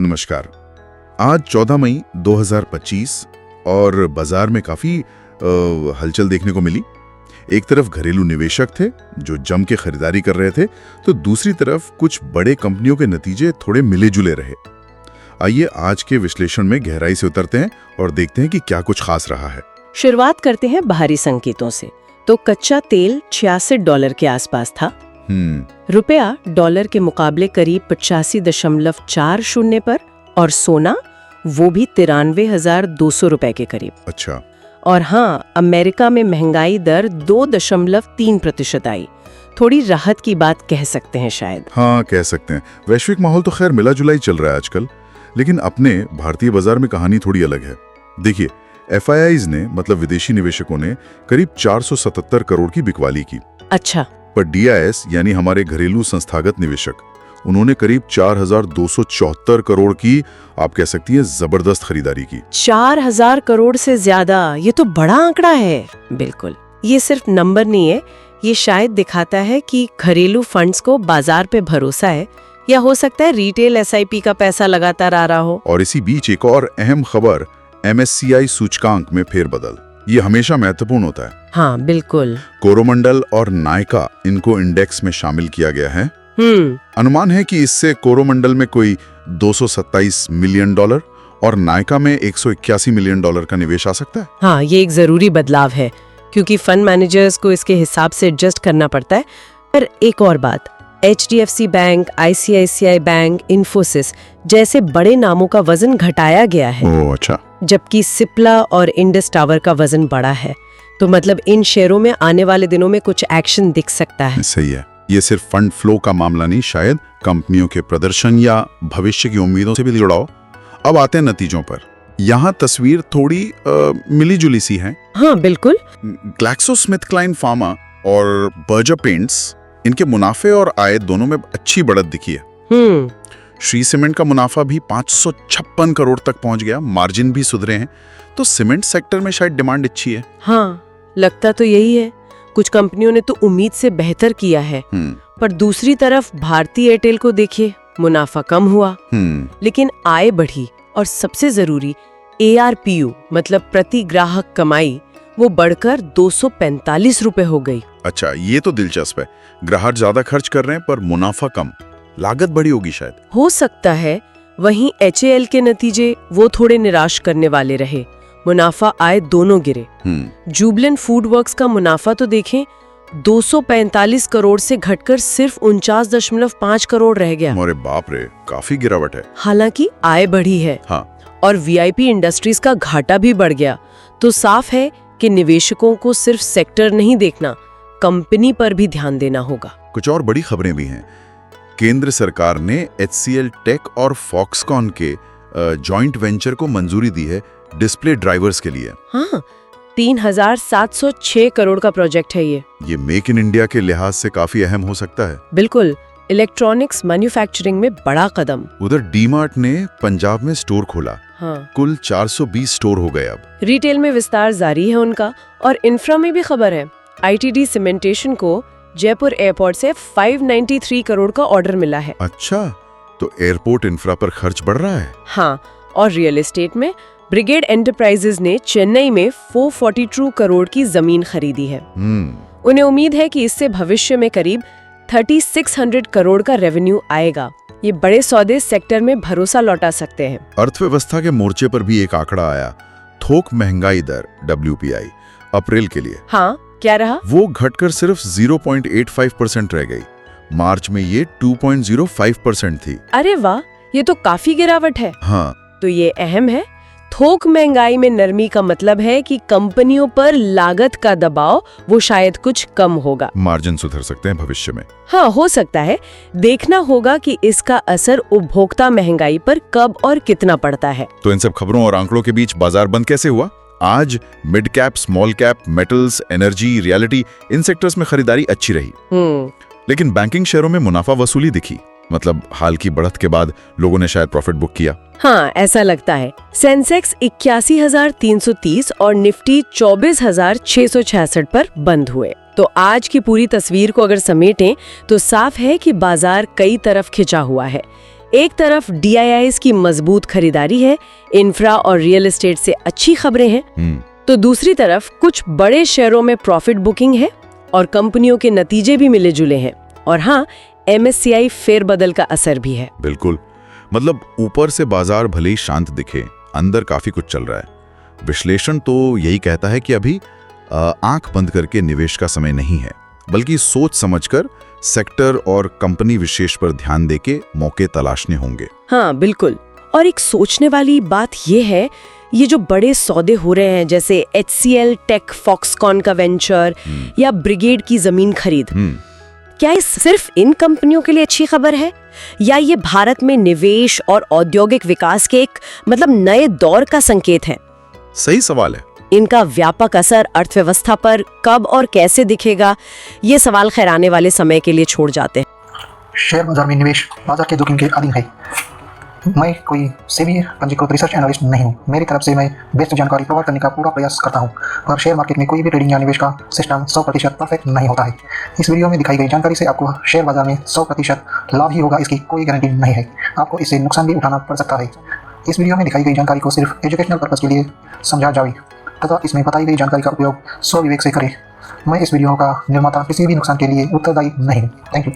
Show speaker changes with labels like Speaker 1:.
Speaker 1: नमस्कार। आज 14 मई 2025 और बाजार में काफी हलचल देखने को मिली। एक तरफ घरेलू निवेशक थे जो जम के खरीदारी कर रहे थे, तो दूसरी तरफ कुछ बड़े कंपनियों के नतीजे थोड़े मिले जुले रहे। आइए आज के विश्लेषण में गहराई से उतरते हैं और देखते हैं कि क्या कुछ खास रहा है।
Speaker 2: शुरुआत करते हैं बाहरी संकेतों से। तो कच्चा तेल $66 के आसपास था। रुपया डॉलर के मुकाबले करीब 85.40 पर, और सोना वो भी 93,200 रुपए के करीब।
Speaker 1: अच्छा।
Speaker 2: और हाँ, अमेरिका में महंगाई दर 2.3% आई। थोड़ी राहत की बात कह सकते हैं शायद।
Speaker 1: हाँ, कह सकते हैं। वैश्विक माहौल तो खैर मिला जुला ही चल रहा है आजकल, लेकिन अपने भारतीय बाजार में कहानी थोड़ी अलग है। देखिए, FIIs ने मतलब विदेशी निवेशकों ने करीब 477 करोड़ की बिकवाली की।
Speaker 2: अच्छा।
Speaker 1: पर DIS यानी हमारे घरेलू संस्थागत निवेशक, उन्होंने करीब 4,274 करोड़ की, आप कह सकती हैं, जबरदस्त खरीदारी की।
Speaker 2: 4,000 करोड़ से ज्यादा, ये तो बड़ा आंकड़ा है। बिल्कुल, ये सिर्फ नंबर नहीं है, ये शायद दिखाता है कि घरेलू फंड्स को बाजार पे भरोसा है, या हो सकता है रिटेल SIP का पैसा लगातार आ रहा हो।
Speaker 1: और इसी बीच एक और अहम खबर, MSCI सूचकांक में फेरबदल। ये हमेशा महत्वपूर्ण होता है।
Speaker 2: हाँ बिल्कुल।
Speaker 1: कोरोमंडल और नायका, इनको इंडेक्स में शामिल किया गया है। अनुमान है कि इससे कोरोमंडल में कोई $227 मिलियन और नायका में $181 मिलियन का निवेश आ सकता है।
Speaker 2: हाँ, ये एक जरूरी बदलाव है, क्योंकि फंड मैनेजर्स को इसके हिसाब से एडजस्ट करना पड़ता है। पर एक और बात, HDFC bank, ICICI bank, Infosys जैसे बड़े नामों का वजन घटाया गया है।
Speaker 1: ओह अच्छा।
Speaker 2: जबकि सिप्ला और इंडस टावर का वजन बढ़ा है। तो मतलब इन शेयरों में आने वाले दिनों में कुछ एक्शन दिख सकता है।
Speaker 1: सही है। ये सिर्फ फंड फ्लो का मामला नहीं, शायद कंपनियों के प्रदर्शन या भविष्य की उम्मीदों से भी जुड़ाओ। अब आते हैं नतीजों पर। यहाँ तस्वीर थोड़ी मिली जुली सी है।
Speaker 2: हाँ बिल्कुल।
Speaker 1: GlaxoSmithKline फार्मा और बर्जर पेंट्स, इनके मुनाफे और आय दोनों में अच्छी बढ़त दिखी है। श्री सीमेंट का मुनाफा भी 556 करोड़ तक पहुंच गया, मार्जिन भी सुधरे हैं। तो सीमेंट सेक्टर में शायद डिमांड अच्छी है।
Speaker 2: हाँ, लगता तो यही है। कुछ कंपनियों ने तो उम्मीद से बेहतर किया है। पर दूसरी तरफ भारती एयरटेल को देखिए, मुनाफा कम हुआ लेकिन आय बढ़ी, और सबसे जरूरी ARPU मतलब प्रति ग्राहक कमाई, वो बढ़कर 245 रुपए हो गई।
Speaker 1: अच्छा, ये तो दिलचस्प है। ग्राहक ज्यादा खर्च कर रहे हैं पर मुनाफा कम, लागत बड़ी होगी शायद।
Speaker 2: हो सकता है। वहीं HAL के नतीजे वो थोड़े निराश करने वाले रहे। मुनाफा आय दोनों गिरे। जुबलेंट फूडवर्क्स का मुनाफा तो देखें, 245 करोड़ से घटकर सिर्फ 49.5 करोड़ रह गया।
Speaker 1: अरे बाप रे, काफी गिरावट है।
Speaker 2: हालांकि आय बढ़ी है।
Speaker 1: हाँ।
Speaker 2: और VIP इंडस्ट्रीज का घाटा भी बढ़ गया। तो साफ है कि निवेशकों को सिर्फ सेक्टर नहीं देखना, कंपनी पर भी ध्यान देना होगा।
Speaker 1: कुछ और बड़ी खबरें भी हैं। केंद्र सरकार ने HCL टेक और फॉक्सकॉन के जॉइंट वेंचर को मंजूरी दी है डिस्प्ले ड्राइवर्स के लिए।
Speaker 2: हाँ, 3,706 करोड़ का प्रोजेक्ट है ये
Speaker 1: मेक इन इंडिया के लिहाज से काफी अहम हो सकता है।
Speaker 2: बिल्कुल, इलेक्ट्रॉनिक्स मैन्युफैक्चरिंग में बड़ा कदम।
Speaker 1: उधर डीमार्ट ने पंजाब में स्टोर खोला।
Speaker 2: हाँ।
Speaker 1: कुल 420 स्टोर हो गए अब।
Speaker 2: रिटेल में विस्तार जारी है उनका। और इंफ्रा में भी खबर है, ITD सीमेंटेशन को जयपुर एयरपोर्ट से 593 करोड़ का ऑर्डर मिला है।
Speaker 1: अच्छा, तो एयरपोर्ट इंफ्रा पर खर्च बढ़ रहा है।
Speaker 2: हाँ, और रियल एस्टेट में ब्रिगेड एंटरप्राइजेज ने चेन्नई में 442 करोड़ की जमीन खरीदी है। उन्हें उम्मीद है कि इससे भविष्य में करीब 3,600 करोड़ का रेवेन्यू आएगा। ये बड़े सौदे सेक्टर में भरोसा लौटा सकते हैं।
Speaker 1: अर्थव्यवस्था के मोर्चे पर भी एक आंकड़ा आया, थोक महंगाई दर WPI अप्रैल के लिए।
Speaker 2: हाँ, क्या रहा?
Speaker 1: वो घटकर सिर्फ 0.85% रह गई। मार्च में ये 2.05% थी।
Speaker 2: अरे वाह, ये तो काफी गिरावट है।
Speaker 1: हाँ।
Speaker 2: तो ये अहम है। थोक महंगाई में नरमी का मतलब है कि कंपनियों पर लागत का दबाव वो शायद कुछ कम होगा।
Speaker 1: मार्जिन सुधर सकते हैं भविष्य में।
Speaker 2: हाँ, हो सकता है। देखना होगा कि इसका असर उपभोक्ता महंगाई पर कब और कितना पड़ता है।
Speaker 1: तो इन सब खबरों और आंकड़ों के बीच बाजार बंद कैसे हुआ? आज mid cap, small cap, metals, energy, reality, इन सेक्टर्स में खरीदारी अच्छी रही। लेकिन बैंकिंग शेयरों में मुनाफा वसूली दिखी। मतलब हाल की बढ़त के बाद लोगों ने शायद प्रॉफिट बुक किया।
Speaker 2: हाँ, ऐसा लगता है। सेंसेक्स 81,330 और निफ्टी 24,666 पर बंद हुए। तो आज की पूरी तस्वीर को अगर समेटें तो साफ है कि बाजार कई तरफ खिंचा हुआ है। एक तरफ DIIs की मजबूत खरीदारी है, इंफ्रा और रियल एस्टेट से अच्छी खबरें हैं, तो दूसरी तरफ कुछ बड़े शेयरों में प्रॉफिट बुकिंग है और कंपनियों के नतीजे भी मिले जुले हैं। और हाँ, MSCI फेरबदल का असर भी है।
Speaker 1: बिल्कुल, मतलब ऊपर से बाजार भले ही शांत दिखे, अंदर काफी कुछ चल रहा है। विश्लेषण तो यही कहता है कि अभी आंख बंद करके निवेश का समय नहीं है, बल्कि सोच समझकर सेक्टर और कंपनी विशेष पर ध्यान देके मौके तलाशने होंगे।
Speaker 2: हाँ बिल्कुल। और एक सोचने वाली बात ये है, ये जो बड़े सौदे हो रहे हैं जैसे HCL टेक, फॉक्सकॉन का वेंचर या ब्रिगेड की जमीन खरीद, क्या ये सिर्फ इन कंपनियों के लिए अच्छी खबर है, या ये भारत में निवेश और औद्योगिक विकास के एक नए दौर का संकेत है?
Speaker 1: सही सवाल है।
Speaker 2: इनका व्यापक असर अर्थव्यवस्था पर कब और कैसे दिखेगा, ये सवाल खैर आने वाले समय के लिए छोड़ जाते हैं।
Speaker 3: शेयर बाजार में निवेश बाजार के जोखिम के अधीन है। मैं कोई सेबी पंजीकृत रिसर्च एनालिस्ट नहीं हूँ। मेरी तरफ से मैं बेस्ट जानकारी प्रोवाइड करने का पूरा प्रयास करता हूँ, पर शेयर मार्केट में कोई भी ट्रेडिंग या निवेश का सिस्टम 100% परफेक्ट नहीं होता है। इस वीडियो में दिखाई गई जानकारी से आपको शेयर बाजार में 100% लाभ ही होगा, इसकी कोई गारंटी नहीं है। आपको इससे नुकसान भी उठाना पड़ सकता है। इस वीडियो में दिखाई गई जानकारी को सिर्फ एजुकेशनल पर्पज के लिए समझा जाए तथा इसमें बताई गई जानकारी का उपयोग स्वविवेक से करें। मैं इस वीडियो का निर्माता किसी भी नुकसान के लिए उत्तरदायी नहीं। Thank you.